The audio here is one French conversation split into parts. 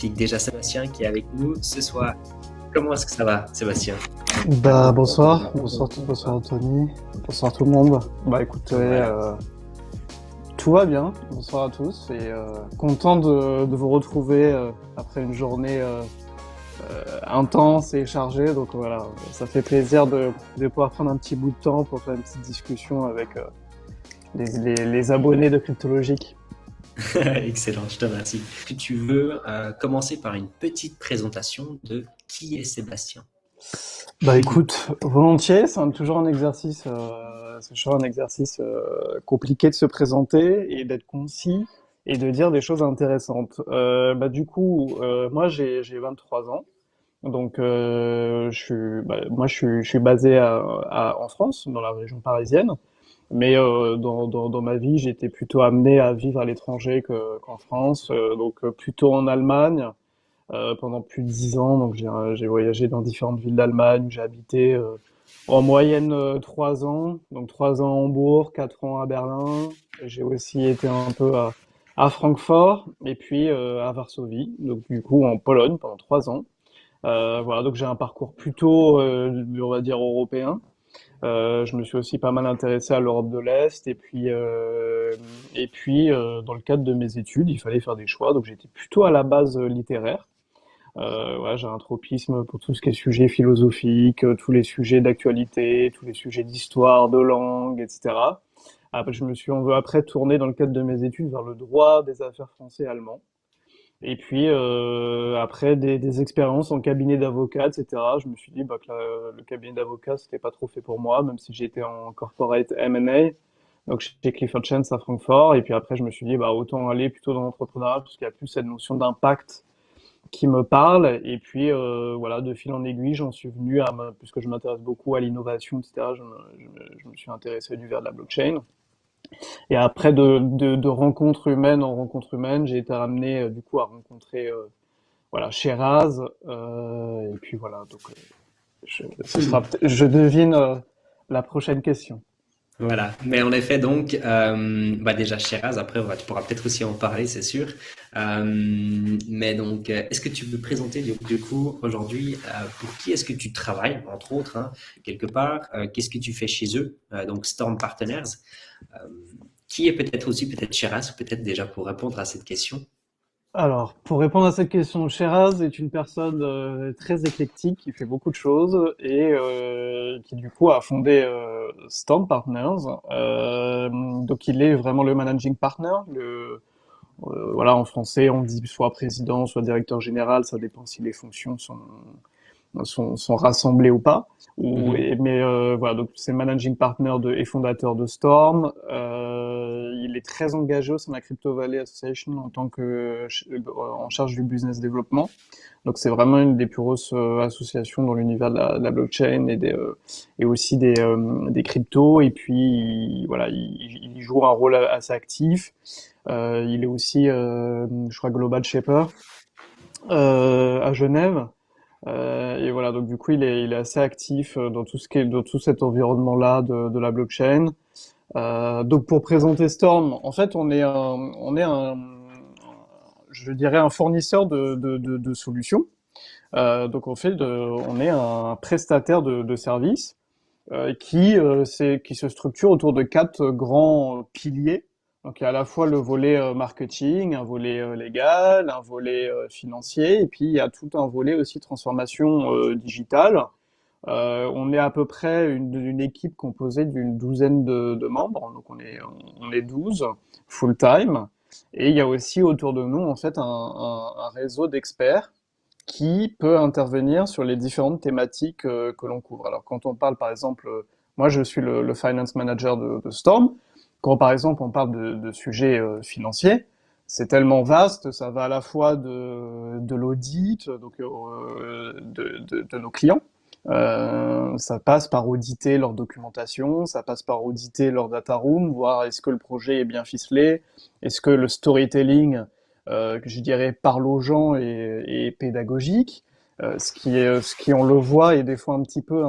magnifique. Déjà, Sébastien qui est avec nous ce soir. Comment est-ce que ça va, Sébastien? Bonsoir Anthony, bonsoir tout le monde. Écoutez, Voilà. tout va bien, bonsoir à tous et content de vous retrouver après une journée intense et chargée. Donc voilà, ça fait plaisir de pouvoir prendre un petit bout de temps pour faire une petite discussion avec les abonnés de Cryptologique. Excellent, je te remercie. Est-ce que tu veux commencer par une petite présentation de qui est Sébastien? Écoute, volontiers, toujours un exercice, compliqué de se présenter et d'être concis et de dire des choses intéressantes. Moi j'ai 23 ans, donc je suis basé en France, dans la région parisienne, mais dans ma vie j'étais plutôt amené à vivre à l'étranger qu'en France, plutôt en Allemagne pendant plus de 10 ans. Donc j'ai voyagé dans différentes villes d'Allemagne. J'ai habité en moyenne 3 ans. Donc 3 ans à Hambourg, 4 ans à Berlin. J'ai aussi été un peu à Francfort et puis à Varsovie. Donc du coup en Pologne pendant 3 ans. Voilà, donc j'ai un parcours plutôt, on va dire, européen. Je me suis aussi pas mal intéressé à l'Europe de l'Est et puis dans le cadre de mes études, il fallait faire des choix. Donc j'étais plutôt à la base littéraire. Ouais, j'ai un tropisme pour tout ce qui est sujet philosophique, tous les sujets d'actualité, tous les sujets d'histoire, de langue, etc. Après, je me suis après tourné dans le cadre de mes études vers le droit des affaires français et allemand. Et puis après des expériences en cabinet d'avocat, etc. Je me suis dit que le cabinet d'avocat c'était pas trop fait pour moi, même si j'étais en corporate M&A, donc chez Clifford Chance à Francfort. Et puis après je me suis dit autant aller plutôt dans l'entrepreneuriat parce qu'il y a plus cette notion d'impact qui me parle. Et puis voilà, de fil en aiguille, j'en suis venu puisque je m'intéresse beaucoup à l'innovation, etc. Je me suis intéressé à l'univers de la blockchain. Et après, de rencontre humaine en rencontre humaine, j'ai été amené du coup à rencontrer voilà Sheraz. Et puis voilà, donc je devine la prochaine question. Voilà, mais en effet, donc, déjà Shiraz, après, tu pourras peut-être aussi en parler, c'est sûr. Mais donc, est-ce que tu veux présenter du coup aujourd'hui pour qui est-ce que tu travailles, entre autres, hein, quelque part, qu'est-ce que tu fais chez eux, donc Storm Partners, euh, qui est peut-être aussi peut-être Shiraz, peut-être déjà pour répondre à cette question. Alors, pour répondre à cette question, Sheraz est une personne très éclectique qui fait beaucoup de choses et qui du coup a fondé Storm Partners. Donc, il est vraiment le managing partner. Voilà, en français, on dit soit président, soit directeur général. Ça dépend si les fonctions sont rassemblés ou pas. Mhm. Voilà, donc c'est managing partner et fondateur de Storm. Il est très engagé au sein de la Crypto Valley Association en tant en charge du business développement. Donc c'est vraiment une des plus grosses associations dans l'univers de la blockchain et aussi des cryptos. Et puis voilà, il joue un rôle assez actif. Il est aussi, je crois, Global Shaper à Genève. Et voilà, donc du coup, il est assez actif dans tout cet environnement-là de la blockchain. Donc pour présenter Storm, en fait, je dirais un fournisseur de solutions. On est un prestataire de services qui se structure autour de quatre grands piliers. Donc il y a à la fois le volet marketing, un volet légal, un volet financier, et puis il y a tout un volet aussi transformation digitale. On est à peu près une équipe composée d'une douzaine de membres, donc on est 12 full-time, et il y a aussi autour de nous en fait un réseau d'experts qui peut intervenir sur les différentes thématiques que l'on couvre. Alors quand on parle par exemple, moi je suis le finance manager de Storm, quand par exemple on parle de sujets financiers, c'est tellement vaste, ça va à la fois de l'audit, de nos clients, ça passe par auditer leur documentation, ça passe par auditer leur data room, voir est-ce que le projet est bien ficelé, est-ce que le storytelling, que je dirais parle aux gens et pédagogique, ce qui on le voit est des fois un petit peu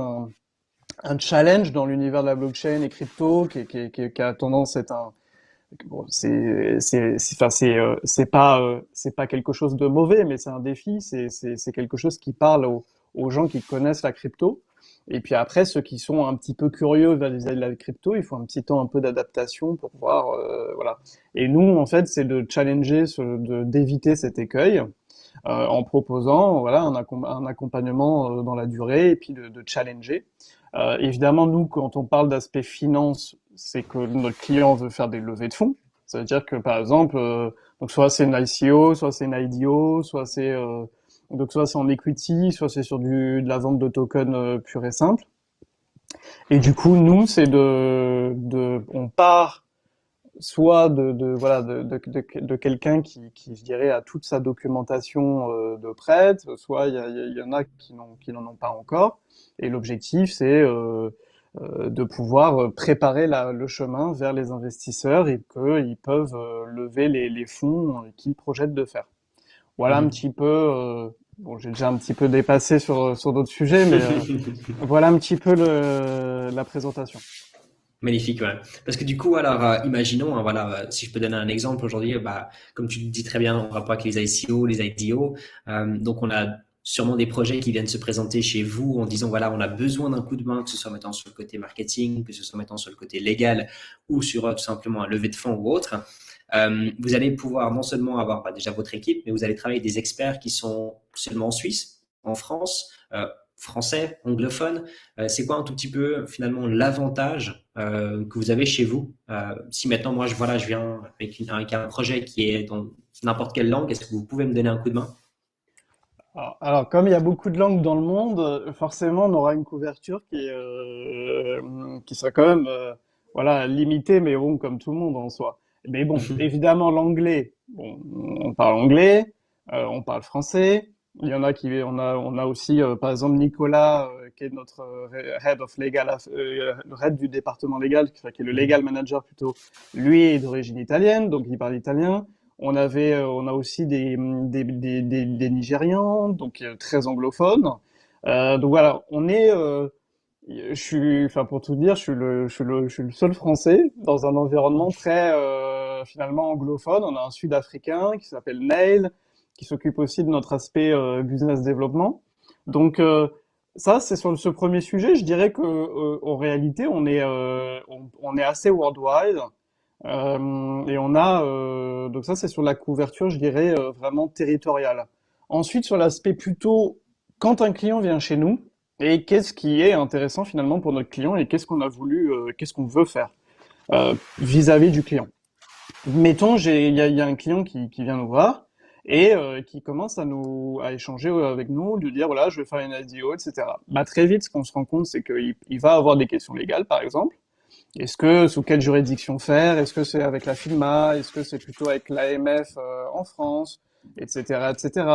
un challenge dans l'univers de la blockchain et crypto qui a tendance à être Bon, enfin, c'est pas quelque chose de mauvais, mais c'est un défi. C'est quelque chose qui parle aux gens qui connaissent la crypto. Et puis après, ceux qui sont un petit peu curieux vis-à-vis de la crypto, il faut un petit temps un peu d'adaptation pour voir, voilà. Et nous, en fait, c'est de challenger, d'éviter cet écueil, en proposant, voilà, un accompagnement dans la durée et puis de challenger. Évidemment, nous, quand on parle d'aspect finance, c'est que notre client veut faire des levées de fonds. Ça veut dire que, par exemple, donc soit c'est une ICO, soit c'est une IDO, soit c'est en equity, soit c'est sur de la vente de tokens pure et simple. Et du coup, nous, c'est on part soit de quelqu'un qui, je dirais, a toute sa documentation de prête, soit il y en a qui n'en ont pas encore. Et l'objectif, c'est de pouvoir préparer le chemin vers les investisseurs et qu'ils peuvent lever les fonds qu'ils projettent de faire. Voilà un Mhm. petit peu. Bon, j'ai déjà un petit peu dépassé sur d'autres sujets, mais voilà un petit peu la présentation. Magnifique, ouais. Parce que du coup, alors, imaginons, hein, voilà, si je peux donner un exemple aujourd'hui, bah, comme tu le dis très bien en rapport avec les ICO, les IDO, donc on a sûrement des projets qui viennent se présenter chez vous en disant, voilà, on a besoin d'un coup de main, que ce soit maintenant sur le côté marketing, que ce soit maintenant sur le côté légal ou sur tout simplement un levée de fonds ou autre. Vous allez pouvoir non seulement avoir bah, déjà votre équipe, mais vous allez travailler avec des experts qui sont seulement en Suisse, en France, français, anglophones. C'est quoi un tout petit peu finalement l'avantage que vous avez chez vous? Si maintenant moi voilà, je viens avec un projet qui est dans n'importe quelle langue, est-ce que vous pouvez me donner un coup de main? Alors, comme il y a beaucoup de langues dans le monde, forcément, on aura une couverture qui sera quand même, voilà, limitée, mais bon, comme tout le monde en soi. Mais bon, évidemment, l'anglais, bon, on parle anglais, on parle français. Il y en a on a aussi, par exemple, Nicolas, qui est notre head of legal, le head du département légal, qui est le legal manager plutôt. Lui est d'origine italienne, donc il parle italien. On a aussi des Nigérians, donc très anglophones. Donc voilà, enfin pour tout dire, je suis le seul Français dans un environnement très finalement anglophone. On a un Sud-Africain qui s'appelle Neil, qui s'occupe aussi de notre aspect business développement. Donc ça, c'est sur ce premier sujet. Je dirais que en réalité, on est assez worldwide. Et on a donc ça c'est sur la couverture, je dirais vraiment territoriale. Ensuite sur l'aspect plutôt quand un client vient chez nous et qu'est-ce qui est intéressant finalement pour notre client et qu'est-ce qu'on veut faire vis-à-vis du client. Mettons il y a un client qui vient nous voir et qui commence à échanger avec nous, lui dire voilà je vais faire une IDO, etc. Bah très vite ce qu'on se rend compte c'est qu'il va avoir des questions légales par exemple. Sous quelle juridiction faire? Est-ce que c'est avec la FINMA? Est-ce que c'est plutôt avec l'AMF en France? Etc., etc.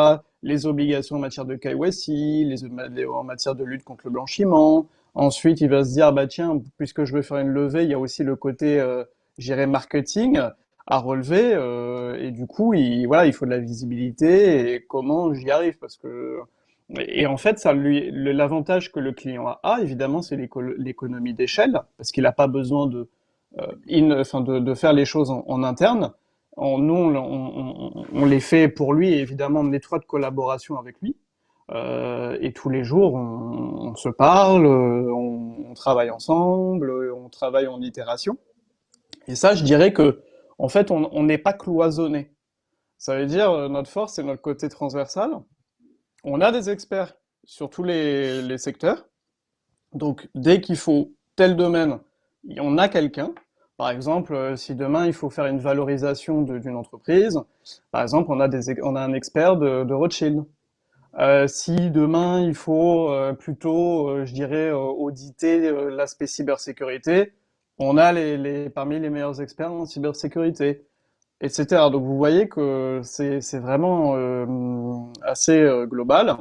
Les obligations en matière de KYC, en matière de lutte contre le blanchiment. Ensuite, il va se dire, bah tiens, puisque je veux faire une levée, il y a aussi le côté, j'irais marketing à relever. Et du coup, voilà, il faut de la visibilité. Et comment j'y arrive? Parce que et en fait, l'avantage que le client évidemment, c'est l'économie d'échelle, parce qu'il n'a pas besoin enfin de faire les choses en interne. Nous, on les fait pour lui, et évidemment, en étroite collaboration avec lui. Et tous les jours, on se parle, on travaille ensemble, on travaille en itération. Et ça, je dirais que, en fait, on n'est pas cloisonné. Ça veut dire, notre force, c'est notre côté transversal. On a des experts sur tous les secteurs. Donc, dès qu'il faut tel domaine, on a quelqu'un. Par exemple, si demain il faut faire une valorisation d'une entreprise, par exemple, on a un expert de Rothschild. Si demain il faut plutôt, je dirais, auditer l'aspect cybersécurité, on a parmi les meilleurs experts en cybersécurité, etc. Donc vous voyez que c'est vraiment assez global.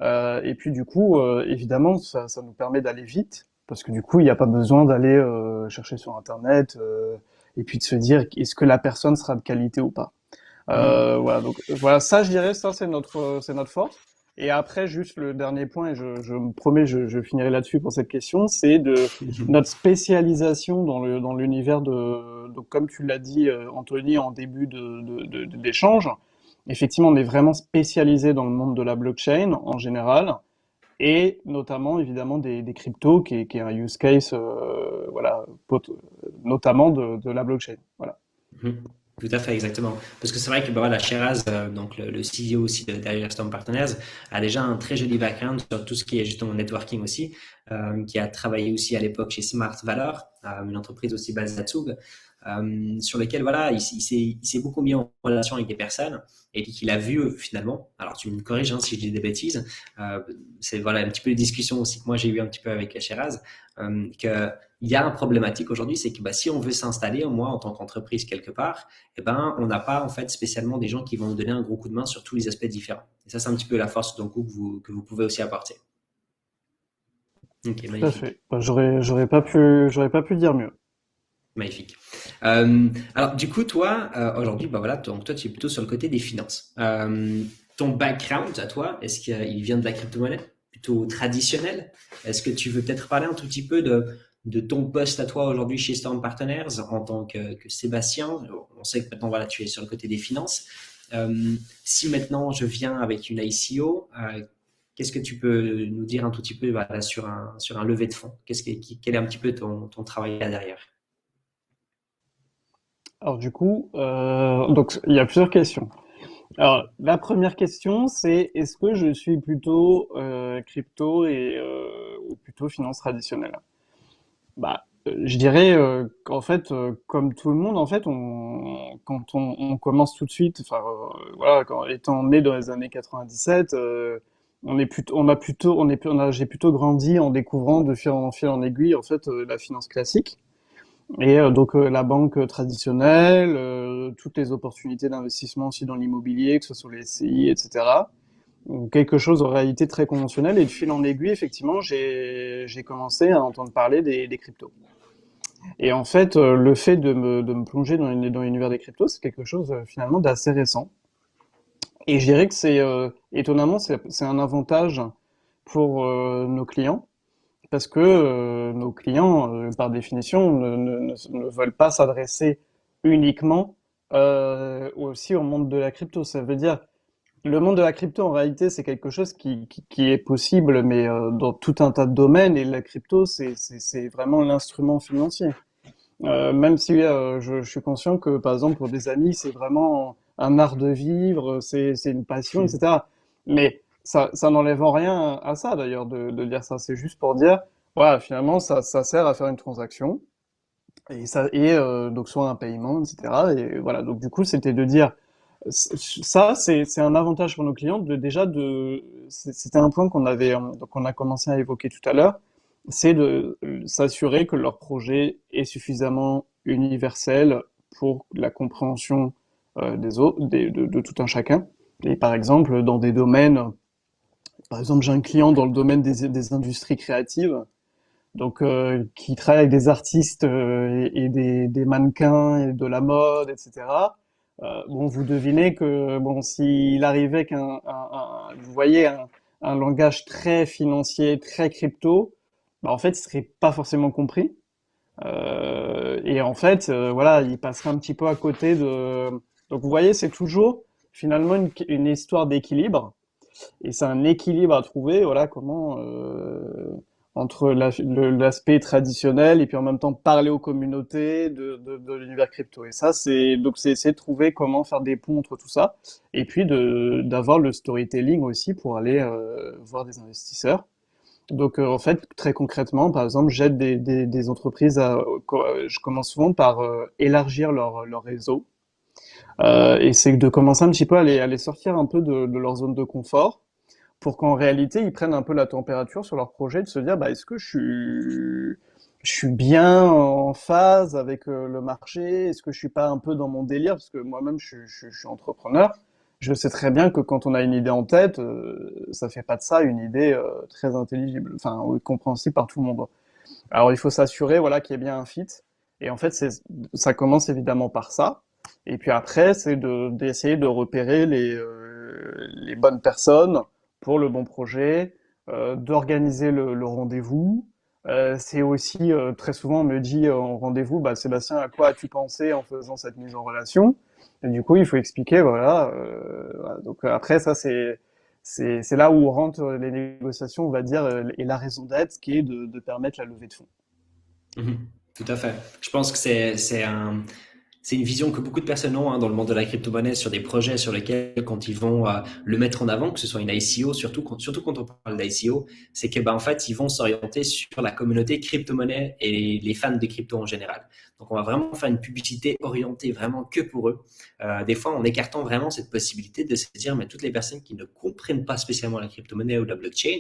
Et puis du coup, évidemment, ça nous permet d'aller vite, parce que du coup, il n'y a pas besoin d'aller chercher sur Internet et puis de se dire est-ce que la personne sera de qualité ou pas. Mhm. Voilà, donc voilà, ça je dirais, ça c'est notre force. Et après, juste le dernier point, et je me promets, je finirai là-dessus pour cette question, c'est de notre spécialisation dans l'univers donc comme tu l'as dit, Anthony, en début d'échange. Effectivement, on est vraiment spécialisé dans le monde de la blockchain en général, et notamment évidemment des cryptos, qui est un use case, voilà, notamment de la blockchain. Voilà. Mhm. Tout à fait, exactement. Parce que c'est vrai que bah, voilà, Sheraz, donc le CEO aussi derrière Storm Partners, a déjà un très joli background sur tout ce qui est justement networking aussi, qui a travaillé aussi à l'époque chez Smart Valor, une entreprise aussi basée à Zug, sur lequel voilà, il s'est beaucoup mis en relation avec des personnes et puis qu'il a vu finalement, alors tu me corriges hein, si je dis des bêtises, euh, c'est voilà un petit peu les discussions aussi que moi j'ai eu un petit peu avec Sheraz, que il y a un problématique aujourd'hui, c'est que bah, si on veut s'installer, moi, en tant qu'entreprise quelque part, eh ben, on n'a pas en fait spécialement des gens qui vont nous donner un gros coup de main sur tous les aspects différents. Et ça, c'est un petit peu la force donc, que vous pouvez aussi apporter. Ok, Tout à magnifique. fait. Bah, j'aurais pas pu dire mieux. Magnifique. Alors, du coup, toi, aujourd'hui, bah voilà, donc toi, tu es plutôt sur le côté des finances. Ton background à toi, est-ce qu'il vient de la crypto-monnaie, plutôt traditionnel? Est-ce que tu veux peut-être parler un tout petit peu de ton poste à toi aujourd'hui chez Storm Partners en tant que Sébastien? On sait que maintenant, voilà, tu es sur le côté des finances. Si maintenant je viens avec une ICO, qu'est-ce que tu peux nous dire un tout petit peu voilà, sur un levée de fonds? Quel est un petit peu ton travail là derrière? Alors du coup, donc il y a plusieurs questions. Alors la première question, c'est est-ce que je suis plutôt crypto ou plutôt finance traditionnelle? Bah, je dirais qu'en fait, comme tout le monde, en fait, quand on commence tout de suite, enfin voilà, étant né dans les années 97, j'ai plutôt grandi en découvrant de fil en aiguille en fait la finance classique. Et donc la banque traditionnelle, toutes les opportunités d'investissement aussi dans l'immobilier, que ce soit les SCI, etc. Ou quelque chose en réalité très conventionnel. Et de fil en aiguille, effectivement, j'ai commencé à entendre parler des cryptos. Et en fait, le fait de me plonger dans l'univers des cryptos, c'est quelque chose finalement d'assez récent. Et je dirais que étonnamment, c'est un avantage pour nos clients parce que nos clients, par définition, ne veulent pas s'adresser uniquement aussi au monde de la crypto. Ça veut dire, le monde de la crypto, en réalité, c'est quelque chose qui est possible, mais dans tout un tas de domaines, et la crypto, c'est vraiment l'instrument financier. Même si je suis conscient que, par exemple, pour des amis, c'est vraiment un art de vivre, c'est une passion, etc. Mais ça n'enlève en rien à ça, d'ailleurs, de dire ça. C'est juste pour dire, voilà, finalement, ça sert à faire une transaction, donc soit un paiement, etc. Et voilà, donc du coup, c'était de dire, ça, c'est un avantage pour nos clients c'était un point donc on a commencé à évoquer tout à l'heure, c'est de s'assurer que leur projet est suffisamment universel pour la compréhension des autres, de tout un chacun. Et par exemple, dans des domaines, par exemple, j'ai un client dans le domaine des industries créatives, donc qui travaille avec des artistes et des mannequins et de la mode, etc. Bon, vous devinez que bon, s'il arrivait vous voyez, un langage très financier, très crypto, bah, en fait, il serait pas forcément compris. Et en fait, voilà, il passerait un petit peu à côté de. Donc, vous voyez, c'est toujours finalement une histoire d'équilibre. Et c'est un équilibre à trouver, voilà, comment entre l'aspect traditionnel et puis en même temps parler aux communautés de l'univers crypto. Et ça, c'est essayer de trouver comment faire des ponts entre tout ça, et puis d'avoir le storytelling aussi pour aller voir des investisseurs. Donc en fait, très concrètement, par exemple, j'aide des entreprises je commence souvent par élargir leur réseau. Et c'est de commencer un petit peu à les sortir un peu de leur zone de confort pour qu'en réalité, ils prennent un peu la température sur leur projet, de se dire, bah, est-ce que je suis bien en phase avec le marché? Est-ce que je suis pas un peu dans mon délire? Parce que moi-même, je suis entrepreneur. Je sais très bien que quand on a une idée en tête, ça fait pas de ça une idée très intelligible, enfin, ou compréhensible par tout le monde. Alors, il faut s'assurer, voilà, qu'il y ait bien un fit. Et en fait, ça commence évidemment par ça. Et puis après, c'est d'essayer de repérer les bonnes personnes pour le bon projet, d'organiser le rendez-vous. C'est aussi très souvent on me dit en rendez-vous, bah Sébastien, à quoi as-tu pensé en faisant cette mise en relation? Et du coup, il faut expliquer, voilà. Voilà. Donc après, ça c'est là où rentrent les négociations, on va dire, et la raison d'être, qui est de permettre la levée de fonds. Mhm. Tout à fait. Je pense que c'est une vision que beaucoup de personnes ont dans le monde de la crypto-monnaie sur des projets sur lesquels, quand ils vont le mettre en avant, que ce soit une ICO, surtout quand on parle d'ICO, c'est que, en fait, ils vont s'orienter sur la communauté crypto-monnaie et les fans de crypto en général. Donc, on va vraiment faire une publicité orientée vraiment que pour eux. Des fois, en écartant vraiment cette possibilité de se dire, mais toutes les personnes qui ne comprennent pas spécialement la crypto-monnaie ou la blockchain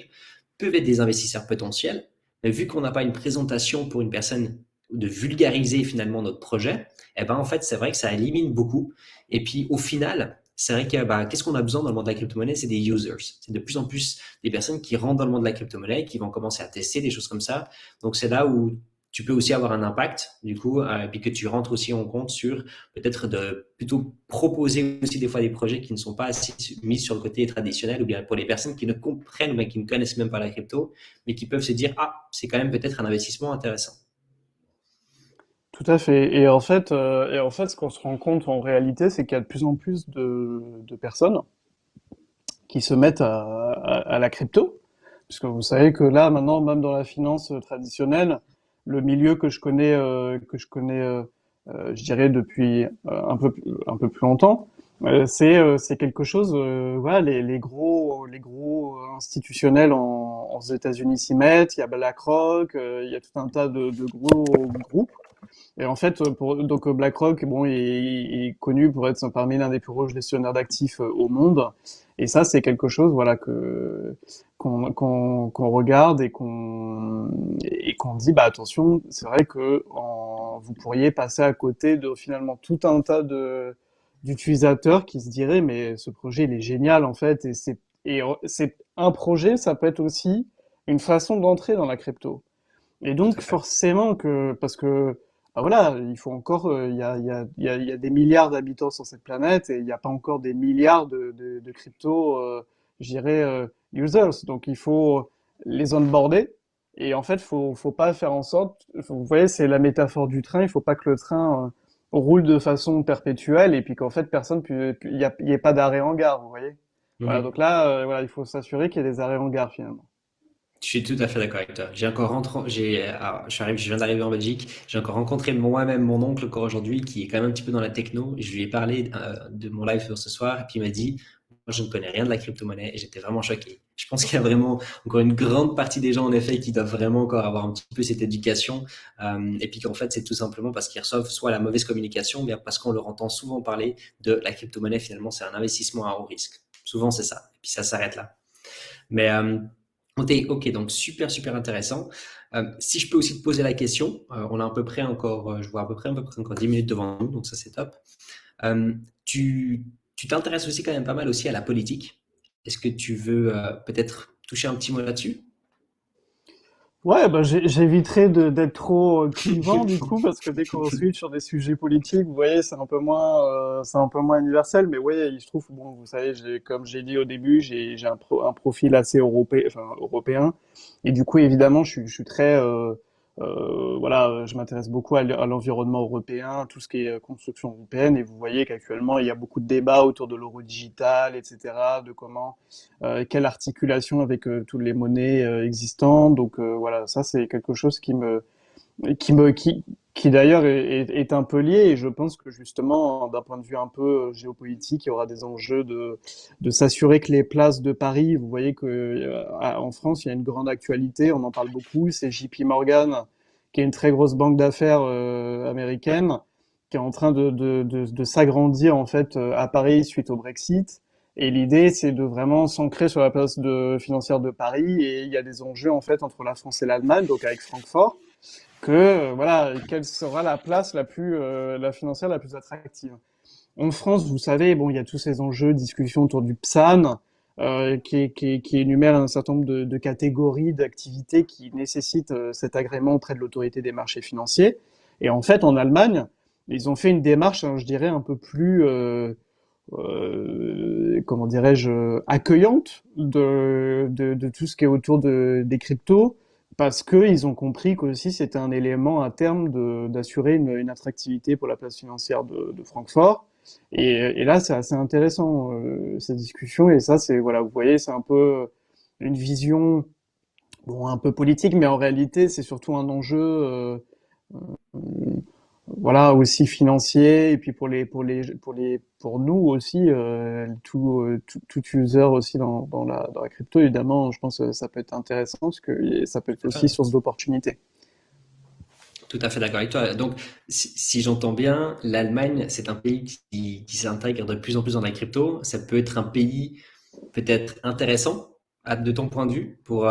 peuvent être des investisseurs potentiels. Mais vu qu'on n'a pas une présentation pour une personne de vulgariser finalement notre projet, eh ben en fait, c'est vrai que ça élimine beaucoup. Et puis au final, c'est vrai que qu'est-ce qu'on a besoin dans le monde de la crypto-monnaie? C'est des users. C'est de plus en plus des personnes qui rentrent dans le monde de la crypto-monnaie, qui vont commencer à tester des choses comme ça. Donc c'est là où tu peux aussi avoir un impact, du coup, et puis que tu rentres aussi en compte sur peut-être de plutôt proposer aussi des fois des projets qui ne sont pas assez mis sur le côté traditionnel, ou bien pour les personnes qui ne comprennent ou bien qui ne connaissent même pas la crypto, mais qui peuvent se dire, ah, c'est quand même peut-être un investissement intéressant. Tout à fait. Et en fait, ce qu'on se rend compte en réalité, c'est qu'il y a de plus en plus de personnes qui se mettent à la crypto. Puisque vous savez que là, maintenant, même dans la finance traditionnelle, le milieu que je connais, je dirais depuis un peu plus longtemps, c'est quelque chose. Voilà, les gros institutionnels aux États-Unis s'y mettent. Il y a BlackRock, il y a tout un tas de gros groupes. Et en fait, donc BlackRock, bon, il est connu pour être parmi l'un des plus gros gestionnaires d'actifs au monde. Et ça, c'est quelque chose, voilà, qu'on regarde et qu'on dit, bah attention, c'est vrai que vous pourriez passer à côté de finalement tout un tas de d'utilisateurs qui se diraient, mais ce projet, il est génial en fait, c'est un projet, ça peut être aussi une façon d'entrer dans la crypto. Et Tout donc à fait. forcément que parce que bah voilà, il faut encore il y a des milliards d'habitants sur cette planète et il n'y a pas encore des milliards de crypto je dirais users. Donc il faut les onboarder et en fait faut pas faire en sorte vous voyez c'est la métaphore du train, il faut pas que le train roule de façon perpétuelle et puis qu'en fait personne il y ait pas d'arrêt en gare, vous voyez. Voilà, donc Mhm. là voilà, il faut s'assurer qu'il y ait des arrêts en gare finalement. Je suis tout à fait d'accord avec toi. Je viens d'arriver en Belgique. J'ai encore rencontré moi-même mon oncle encore aujourd'hui, qui est quand même un petit peu dans la techno. Je lui ai parlé de mon live ce soir, et puis il m'a dit, moi, je ne connais rien de la crypto-monnaie, et j'étais vraiment choqué. Je pense qu'il y a vraiment encore une grande partie des gens, en effet, qui doivent vraiment encore avoir un petit peu cette éducation, et puis qu'en fait, c'est tout simplement parce qu'ils reçoivent soit la mauvaise communication, ou bien parce qu'on leur entend souvent parler de la crypto-monnaie. Finalement, c'est un investissement à haut risque. Souvent, c'est ça. Et puis ça s'arrête là. Mais ok, donc super, super intéressant. Si je peux aussi te poser la question, on a à peu près encore, je vois à peu près encore 10 minutes devant nous, donc ça c'est top. Euh, tu t'intéresses aussi quand même pas mal aussi à la politique. Est-ce que tu veux peut-être toucher un petit mot là-dessus? Ouais, bah j'éviterai d'être trop clivant du coup parce que dès qu'on switch sur des sujets politiques, vous voyez, c'est un peu moins universel. Mais ouais, je trouve, bon, vous savez, comme j'ai dit au début, j'ai un profil assez européen, enfin européen, et du coup, évidemment, je suis très, voilà, je m'intéresse beaucoup à l'environnement européen, à tout ce qui est construction européenne, et vous voyez qu'actuellement, il y a beaucoup de débats autour de l'euro digital, etc., de comment quelle articulation avec toutes les monnaies existantes. Donc voilà, ça c'est quelque chose qui me, qui d'ailleurs est un peu lié. Et je pense que justement, d'un point de vue un peu géopolitique, il y aura des enjeux de s'assurer que les places de Paris, vous voyez que en France, il y a une grande actualité, on en parle beaucoup. C'est JP Morgan, qui est une très grosse banque d'affaires américaine, qui est en train de s'agrandir en fait à Paris suite au Brexit. Et l'idée, c'est de vraiment s'ancrer sur la place financière de Paris. Et il y a des enjeux en fait entre la France et l'Allemagne, donc avec Francfort que voilà, quelle sera la place la financière la plus attractive. En France, vous savez, bon, il y a tous ces enjeux, discussions autour du PSAN, qui énumère un certain nombre de catégories d'activités qui nécessitent cet agrément auprès de l'autorité des marchés financiers. Et en fait, en Allemagne, ils ont fait une démarche, hein, je dirais, un peu plus, comment dirais-je, accueillante de tout ce qui est autour des cryptos, parce qu'ils ont compris qu'aussi c'était un élément à terme d'assurer une attractivité pour la place financière de Francfort. Et là, c'est assez intéressant, ces discussions. Et ça, c'est, voilà, vous voyez, c'est un peu une vision, bon, un peu politique, mais en réalité, c'est surtout un enjeu, voilà, aussi financier, et puis pour nous aussi, tout user aussi dans la crypto, évidemment, je pense que ça peut être intéressant parce que ça peut être Tout à aussi fait. source d'opportunités. Tout à fait d'accord avec toi. Donc, si j'entends bien, l'Allemagne, c'est un pays qui s'intègre de plus en plus dans la crypto. Ça peut être un pays peut-être intéressant de ton point de vue pour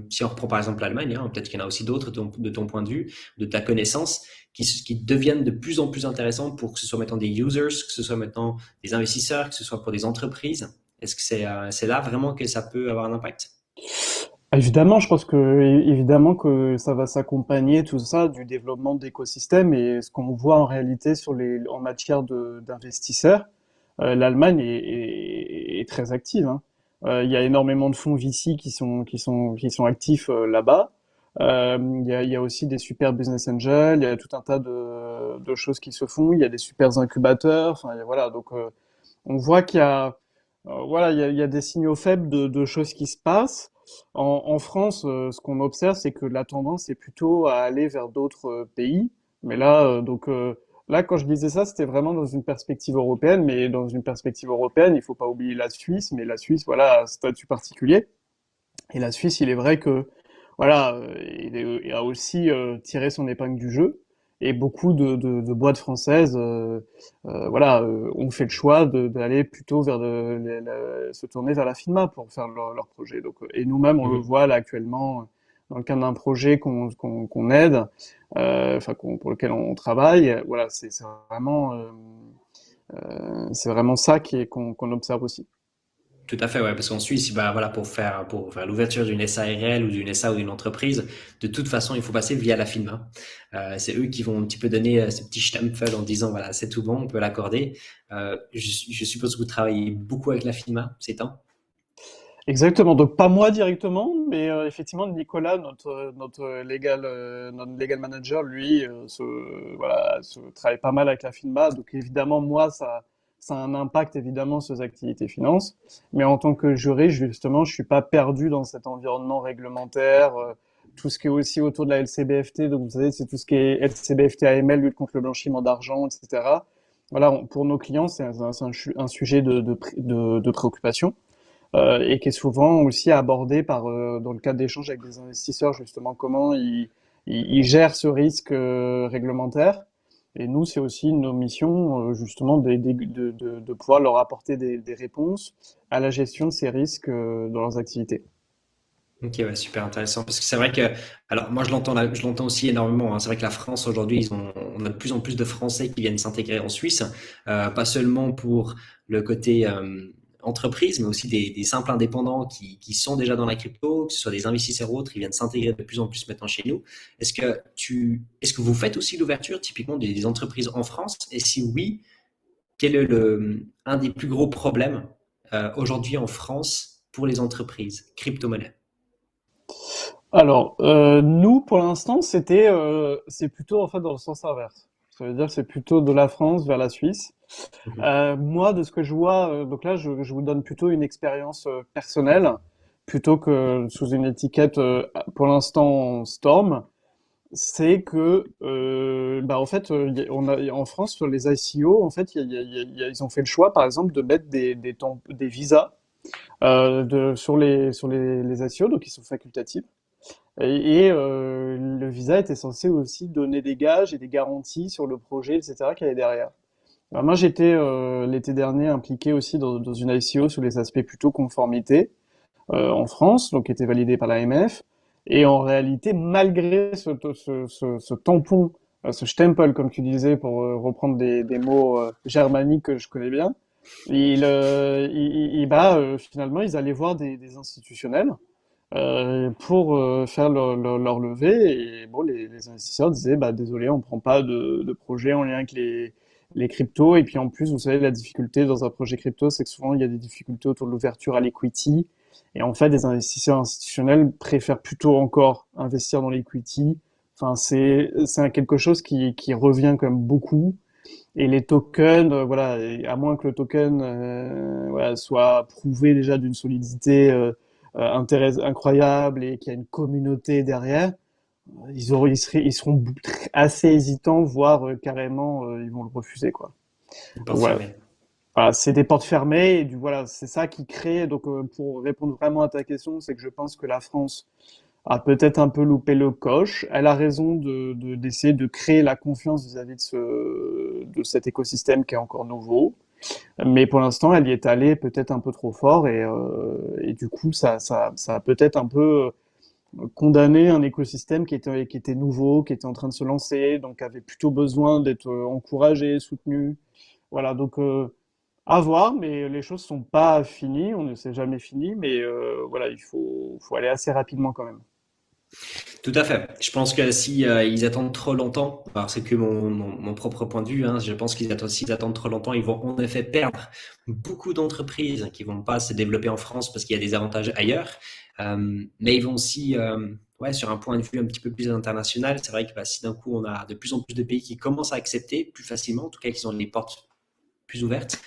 si on reprend par exemple l'Allemagne, hein, peut-être qu'il y en a aussi d'autres de ton point de vue, de ta connaissance, qui deviennent de plus en plus intéressants pour que ce soit maintenant des users, que ce soit maintenant des investisseurs, que ce soit pour des entreprises. Est-ce que c'est là vraiment que ça peut avoir un impact? Évidemment, je pense que évidemment que ça va s'accompagner tout ça du développement d'écosystèmes et ce qu'on voit en réalité en matière d'investisseurs, l'Allemagne est très active, hein. Il y a énormément de fonds VC qui sont actifs là-bas. Il y a aussi des super business angels, il y a tout un tas de choses qui se font. Il y a des super incubateurs. Enfin, voilà, donc on voit qu'il y a voilà, il y a des signaux faibles de choses qui se passent. En France, ce qu'on observe, c'est que la tendance est plutôt à aller vers d'autres pays. Mais là, là, quand je disais ça, c'était vraiment dans une perspective européenne. Mais dans une perspective européenne, il faut pas oublier la Suisse. Mais la Suisse, voilà, a un statut particulier. Et la Suisse, il est vrai que, voilà, il a aussi tiré son épingle du jeu. Et beaucoup de boîtes françaises, voilà, ont fait le choix d'aller plutôt vers se tourner vers la FINMA pour faire leur projet. Donc, et nous-mêmes, on le Mhm. voit là actuellement dans le cadre d'un projet qu'on aide, enfin pour lequel on travaille. Voilà, c'est vraiment ça qu'on observe aussi. Tout à fait, ouais, parce qu'en Suisse, bah, voilà, pour faire l'ouverture d'une SARL ou d'une SA ou d'une entreprise, de toute façon, il faut passer via la FINMA. C'est eux qui vont un petit peu donner ce petit stempel en disant, voilà, c'est tout bon, on peut l'accorder. Je suppose que vous travaillez beaucoup avec la FINMA ces temps. Exactement. Donc pas moi directement, mais effectivement Nicolas, notre legal manager, lui, voilà, travaille pas mal avec la FINMA. Donc évidemment moi ça a un impact évidemment sur les activités finances. Mais en tant que juriste, justement, je suis pas perdu dans cet environnement réglementaire. Tout ce qui est aussi autour de la LCBFT, donc vous savez, c'est tout ce qui est LCBFT AML, lutte contre le blanchiment d'argent, etc. Voilà, pour nos clients, un sujet de préoccupation et qui est souvent aussi abordé dans le cadre d'échanges avec des investisseurs, justement, comment ils gèrent ce risque réglementaire. Et nous, c'est aussi nos missions, justement, de pouvoir leur apporter des réponses à la gestion de ces risques dans leurs activités. Ok, ouais, super intéressant. Parce que c'est vrai que, alors moi je l'entends aussi énormément, hein. C'est vrai que la France aujourd'hui, on a de plus en plus de Français qui viennent s'intégrer en Suisse, pas seulement pour le côté entreprise, mais aussi des simples indépendants qui sont déjà dans la crypto, que ce soit des investisseurs ou autres, ils viennent s'intégrer de plus en plus maintenant chez nous. Est-ce que vous faites aussi l'ouverture typiquement des entreprises en France? Et si oui, quel est un des plus gros problèmes aujourd'hui en France pour les entreprises crypto-monnaies? Alors, nous, pour l'instant, c'est plutôt en fait dans le sens inverse. Ça veut dire que c'est plutôt de la France vers la Suisse. Mhm. Moi, de ce que je vois, donc là, je vous donne plutôt une expérience personnelle, plutôt que sous une étiquette, pour l'instant, Storm. C'est que, bah, en fait, en France, sur les ICO, en fait, ils ont fait le choix, par exemple, de mettre des visas sur les ICO, donc ils sont facultatifs. Le visa était censé aussi donner des gages et des garanties sur le projet, etc., qu'il y avait derrière. Alors moi, j'étais l'été dernier impliqué aussi dans une ICO sur les aspects plutôt conformité en France, donc qui était validée par l'AMF. Et en réalité, malgré ce tampon, ce stempel, comme tu disais, pour reprendre des mots germaniques que je connais bien, bah, finalement, ils allaient voir des institutionnels pour faire leur levée. Et bon, les investisseurs disaient, bah, désolé, on prend pas de projet en lien avec les cryptos. Et puis en plus, vous savez, la difficulté dans un projet crypto, c'est que souvent il y a des difficultés autour de l'ouverture à l'equity. Et en fait, les investisseurs institutionnels préfèrent plutôt encore investir dans l'equity. Enfin, c'est quelque chose qui revient quand même beaucoup. Et les tokens, voilà, et à moins que le token voilà, soit prouvé déjà d'une solidité incroyable et qu'il y a une communauté derrière, ils seront assez hésitants, voire carrément ils vont le refuser, quoi. Une Donc porte voilà, fermée. voilà, c'est des portes fermées et voilà, c'est ça qui crée. Donc pour répondre vraiment à ta question, c'est que je pense que la France a peut-être un peu loupé le coche. Elle a raison d'essayer de créer la confiance vis-à-vis de cet écosystème qui est encore nouveau. Mais pour l'instant, elle y est allée peut-être un peu trop fort et du coup, ça a peut-être un peu condamné un écosystème qui était nouveau, qui était en train de se lancer, donc avait plutôt besoin d'être encouragé, soutenu. Voilà, donc à voir, mais les choses sont pas finies, on ne sait jamais fini, mais voilà, faut aller assez rapidement quand même. Tout à fait. Je pense que si ils attendent trop longtemps, alors c'est que mon propre point de vue, hein, je pense s'ils attendent trop longtemps, ils vont en effet perdre beaucoup d'entreprises qui vont pas se développer en France parce qu'il y a des avantages ailleurs. Mais ils vont aussi, ouais, sur un point de vue un petit peu plus international, c'est vrai que bah, si d'un coup on a de plus en plus de pays qui commencent à accepter plus facilement, en tout cas qui ont les portes plus ouvertes,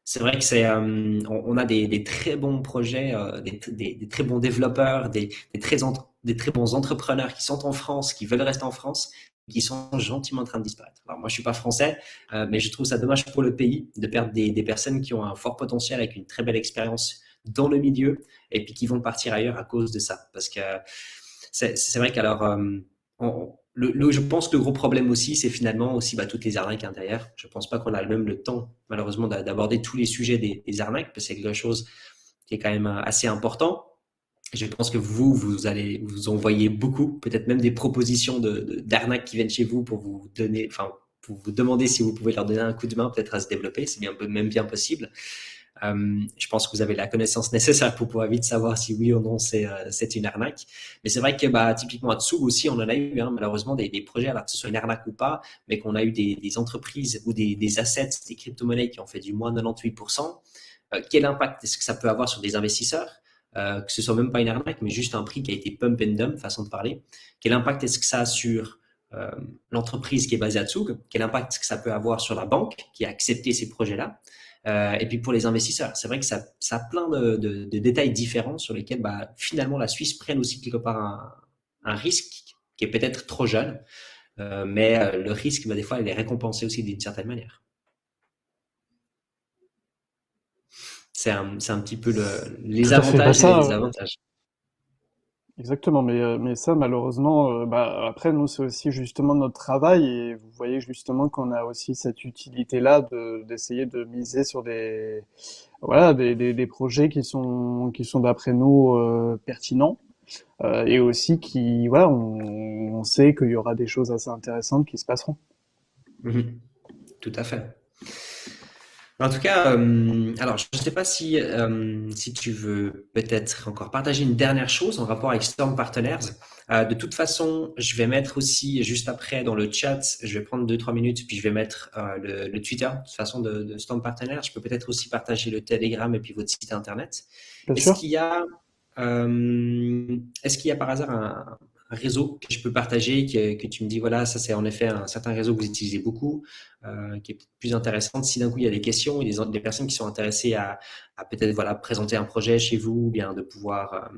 c'est vrai que on a des très bons projets, des très bons développeurs, des très bons entrepreneurs qui sont en France, qui veulent rester en France, qui sont gentiment en train de disparaître. Alors moi, je suis pas français, mais je trouve ça dommage pour le pays de perdre des personnes qui ont un fort potentiel avec une très belle expérience dans le milieu et puis qui vont partir ailleurs à cause de ça. Parce que c'est vrai qu'alors, je pense que le gros problème aussi, c'est finalement aussi bah, toutes les arnaques intérieures. Je pense pas qu'on a même le temps, malheureusement, d'aborder tous les sujets des arnaques, parce que c'est quelque chose qui est quand même assez important. Je pense que vous allez vous envoyer beaucoup, peut-être même des propositions d'arnaques qui viennent chez vous pour vous donner, enfin, pour vous demander si vous pouvez leur donner un coup de main, peut-être à se développer. C'est bien, même bien possible. Je pense que vous avez la connaissance nécessaire pour pouvoir vite savoir si oui ou non c'est une arnaque. Mais c'est vrai que bah, typiquement à Tsug aussi, on en a eu hein, malheureusement des projets, alors que ce soit une arnaque ou pas, mais qu'on a eu des entreprises ou des assets, des crypto-monnaies qui ont fait du moins 98%. Quel impact est-ce que ça peut avoir sur des investisseurs que ce soit même pas une arnaque, mais juste un prix qui a été pump and dump, façon de parler. Quel impact est-ce que ça a sur l'entreprise qui est basée à Tsug? Quel impact est-ce que ça peut avoir sur la banque qui a accepté ces projets-là? Et puis pour les investisseurs, c'est vrai que ça a plein de détails différents sur lesquels bah, finalement la Suisse prenne aussi quelque part un risque qui est peut-être trop jeune, mais le risque, bah, des fois, il est récompensé aussi d'une certaine manière. C'est un petit peu les Tout à fait. Bah avantages et les ça, désavantages. exactement. Mais ça, malheureusement, bah après nous, c'est aussi justement notre travail et vous voyez justement qu'on a aussi cette utilité-là d'essayer de miser sur des voilà des projets qui sont d'après nous pertinents et aussi qui voilà on sait qu'il y aura des choses assez intéressantes qui se passeront. Mhm. Tout à fait. En tout cas, alors je ne sais pas si tu veux peut-être encore partager une dernière chose en rapport avec Storm Partners. De toute façon, je vais mettre aussi juste après dans le chat, je vais prendre 2-3 minutes, puis je vais mettre le Twitter de toute façon de Storm Partners. Je peux peut-être aussi partager le Telegram et puis votre site internet. Bien Est-ce sûr. qu'il y a, est-ce qu'il y a par hasard un réseau que je peux partager, que tu me dis, voilà, ça c'est en effet un certain réseau que vous utilisez beaucoup, qui est peut-être plus intéressante si d'un coup il y a des questions et des personnes qui sont intéressées à peut-être voilà, présenter un projet chez vous, ou bien de pouvoir.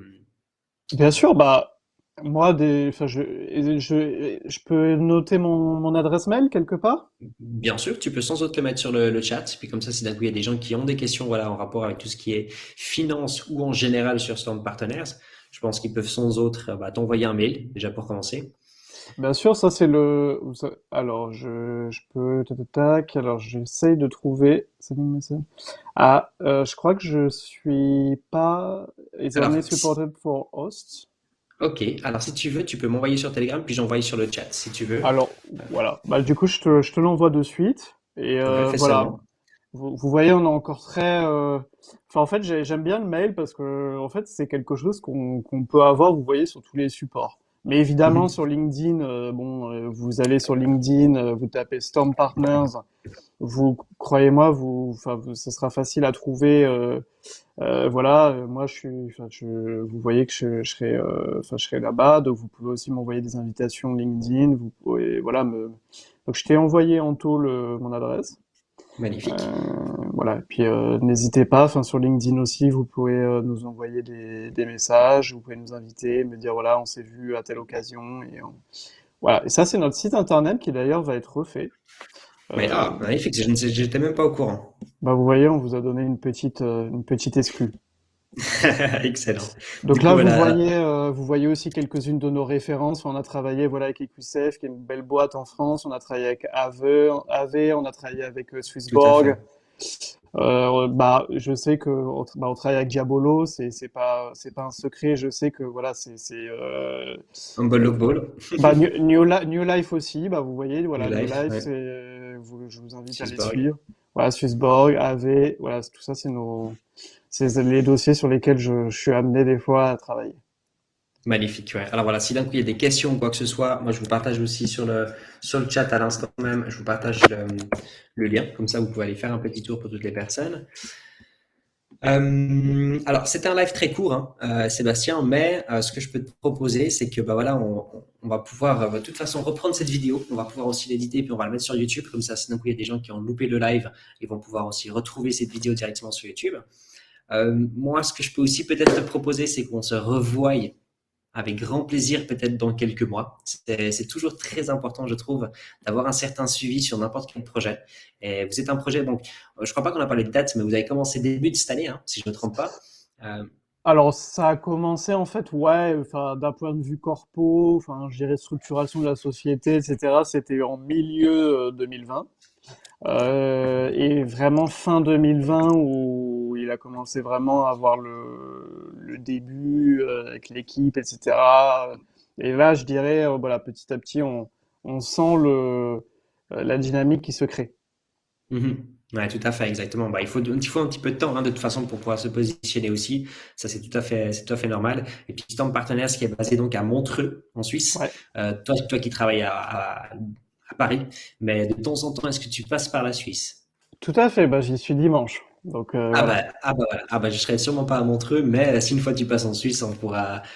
Bien sûr. Bah moi enfin je peux noter mon adresse mail quelque part. Bien sûr, tu peux sans doute le mettre sur le chat, puis comme ça, si d'un coup il y a des gens qui ont des questions voilà, en rapport avec tout ce qui est finance ou en général sur Storm Partners, je pense qu'ils peuvent sans autre bah, t'envoyer un mail, déjà pour commencer. Bien sûr, ça c'est alors, je peux... tac, tac, tac. Alors, j'essaye de trouver... Sending message. Ah, je crois que je suis pas... Is Alors, only supported for hosts. ok, alors si tu veux, tu peux m'envoyer sur Telegram, puis j'envoie sur le chat, si tu veux. Alors, voilà. Bah, du coup, je te l'envoie de suite. Et Ouais, fais ça voilà. alors. Vous voyez, on est encore très... Enfin, en fait, j'aime bien le mail parce que, en fait, c'est quelque chose qu'on peut avoir, vous voyez, sur tous les supports. Mais évidemment, Mhm. sur LinkedIn, vous allez sur LinkedIn, vous tapez Storm Partners, vous, croyez-moi, ce sera facile à trouver. Voilà, moi, vous voyez que je serai là-bas, donc vous pouvez aussi m'envoyer des invitations LinkedIn. Vous pouvez, voilà, donc je t'ai envoyé en taux mon adresse. Magnifique. Voilà, et puis n'hésitez pas, enfin sur LinkedIn aussi, vous pouvez nous envoyer des messages, vous pouvez nous inviter, me dire voilà, on s'est vu à telle occasion, voilà. Et ça, c'est notre site internet qui d'ailleurs va être refait. Mais, Euh, magnifique, je ne sais, j'étais même pas au courant. Vous voyez, on vous a donné une petite exclue. Excellent. Du Donc coup, là, voilà. vous voyez aussi quelques-unes de nos références. On a travaillé voilà avec EQCF, qui est une belle boîte en France. On a travaillé avec AV, on a travaillé avec Tout à Swissborg. fait. Je sais que on travaille avec Diabolo. C'est pas un secret. Je sais que voilà, Humble Log Ball. New Life aussi. Bah vous voyez, New voilà, New Life, Life, ouais. je vous invite à les Swissborg. suivre. Voilà, Swissborg, AV, voilà, tout ça, c'est les dossiers sur lesquels je suis amené des fois à travailler. Magnifique, ouais. Alors voilà, si d'un coup il y a des questions ou quoi que ce soit, moi je vous partage aussi sur le chat à l'instant même, je vous partage le lien, comme ça vous pouvez aller faire un petit tour pour toutes les personnes. Alors c'était un live très court, hein, Sébastien, mais ce que je peux te proposer, c'est que bah voilà, on va pouvoir de toute façon reprendre cette vidéo, on va pouvoir aussi l'éditer puis on va le mettre sur YouTube, comme ça si d'un coup il y a des gens qui ont loupé le live, ils vont pouvoir aussi retrouver cette vidéo directement sur YouTube. Moi, ce que je peux aussi peut-être te proposer, c'est qu'on se revoie avec grand plaisir, peut-être dans quelques mois. C'est toujours très important, je trouve, d'avoir un certain suivi sur n'importe quel projet. Et vous êtes un projet, donc, je crois pas qu'on a parlé de date, mais vous avez commencé début de cette année, hein, si je ne me trompe pas. Euh, Alors, ça a commencé en fait, ouais, enfin, d'un point de vue corpo, enfin, je dirais structuration de la société, etc. C'était en milieu 2020. Et vraiment fin 2020 où il a commencé vraiment à avoir le début avec l'équipe, etc. Et là, je dirais, voilà, petit à petit, on sent la dynamique qui se crée. mhm. Ouais, tout à fait, exactement. Bah, il faut un petit peu de temps, hein, de toute façon, pour pouvoir se positionner aussi. Ça, c'est tout à fait normal. Et puis, Storm Partners, qui est basé donc à Montreux, en Suisse. Ouais, Toi qui travailles à Paris, mais de temps en temps, est-ce que tu passes par la Suisse? tout à fait. Bah, j'y suis dimanche. Donc voilà. Voilà. Ah bah, je serai sûrement pas à Montreux, mais si une fois tu passes en Suisse,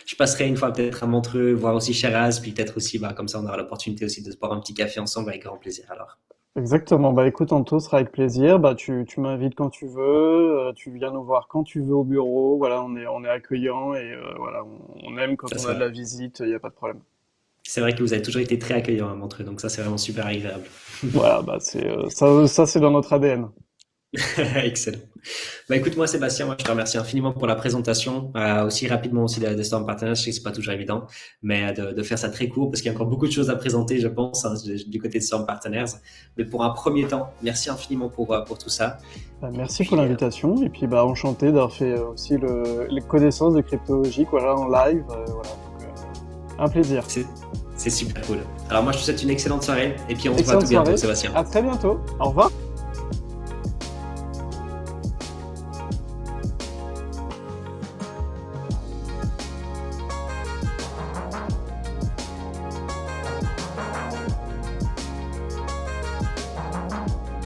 je passerai une fois peut-être à Montreux, voir aussi Cheraz, puis peut-être aussi, bah, comme ça, on aura l'opportunité aussi de se boire un petit café ensemble avec grand plaisir, alors. Exactement. Bah écoute, Anto, ce sera avec plaisir. Bah tu m'invites quand tu veux, tu viens nous voir quand tu veux au bureau. Voilà, on est accueillant et voilà, on aime quand Ça, on c'est a de vrai. la visite, il n'y a pas de problème. C'est vrai que vous avez toujours été très accueillant à Montreux, donc ça, c'est vraiment super agréable. Voilà, ça c'est dans notre ADN. Excellent. Bah écoute, moi Sébastien, moi je te remercie infiniment pour la présentation, aussi rapidement aussi de Storm Partners. Je sais que c'est pas toujours évident, mais de faire ça très court parce qu'il y a encore beaucoup de choses à présenter, je pense, hein, du côté de Storm Partners. Mais pour un premier temps, merci infiniment pour tout ça. Bah, Et merci pour puis, l'invitation et puis bah enchanté d'avoir fait aussi les connaissances de cryptologie voilà en live, voilà. Donc, un plaisir. c'est c'est super cool. Alors moi je te souhaite une excellente soirée et puis on se voit à tout Excellente bientôt, soirée. Sébastien. À très bientôt. Au revoir.